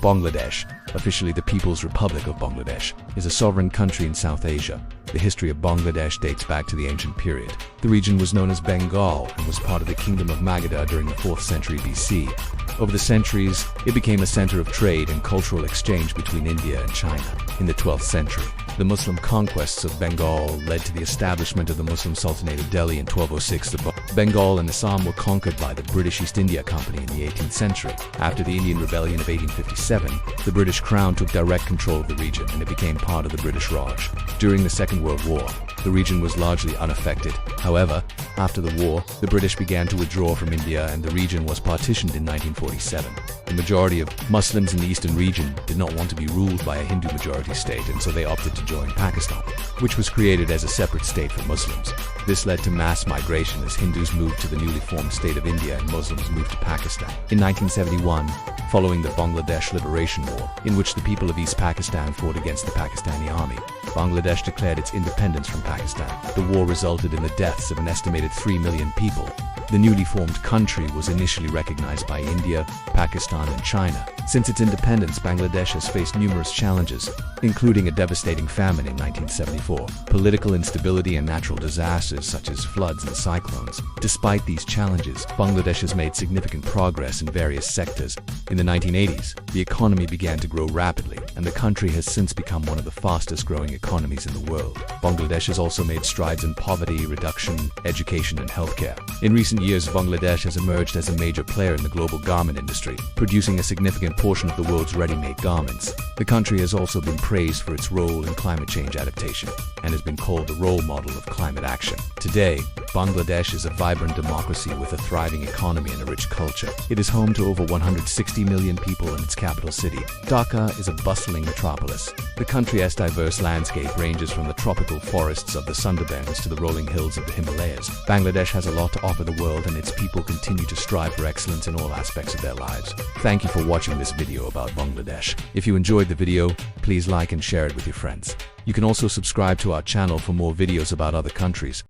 Bangladesh, officially the People's Republic of Bangladesh, is a sovereign country in South Asia. The history of Bangladesh dates back to the ancient period. The region was known as Bengal and was part of the Kingdom of Magadha during the 4th century BC. Over the centuries, it became a center of trade and cultural exchange between India and China. In the 12th century, the Muslim conquests of Bengal led to the establishment of the Muslim Sultanate of Delhi in 1206. Bengal and Assam were conquered by the British East India Company in the 18th century. After the Indian Rebellion of 1857, the British Crown took direct control of the region and it became part of the British Raj. During the Second World War, the region was largely unaffected. However, after the war, the British began to withdraw from India and the region was partitioned in 1947. The majority of Muslims in the eastern region did not want to be ruled by a Hindu-majority state, and so they opted to join Pakistan, which was created as a separate state for Muslims. This led to mass migration as Hindus moved to the newly formed state of India and Muslims moved to Pakistan. In 1971, following the Bangladesh Liberation War, in which the people of East Pakistan fought against the Pakistani army, Bangladesh declared its independence from Pakistan. The war resulted in the deaths of an estimated 3 million people. The newly formed country was initially recognized by India, Pakistan, and China. Since its independence, Bangladesh has faced numerous challenges, including a devastating famine in 1974, political instability, and natural disasters such as floods and cyclones. Despite these challenges, Bangladesh has made significant progress in various sectors. In the 1980s, the economy began to grow rapidly, and the country has since become one of the fastest-growing economies in the world. Bangladesh has also made strides in poverty reduction, education, and healthcare. In recent years, Bangladesh has emerged as a major player in the global garment industry, producing a significant portion of the world's ready-made garments. The country has also been praised for its role in climate change adaptation and has been called the role model of climate action. Today, Bangladesh is a vibrant democracy with a thriving economy and a rich culture. It is home to over 160 million people in its capital city. Dhaka is a bustling metropolis. The country's diverse landscape ranges from the tropical forests of the Sundarbans to the rolling hills of the Himalayas. Bangladesh has a lot to offer the world, and its people continue to strive for excellence in all aspects of their lives. Thank you for watching this video about Bangladesh. If you enjoyed the video, please like and share it with your friends. You can also subscribe to our channel for more videos about other countries.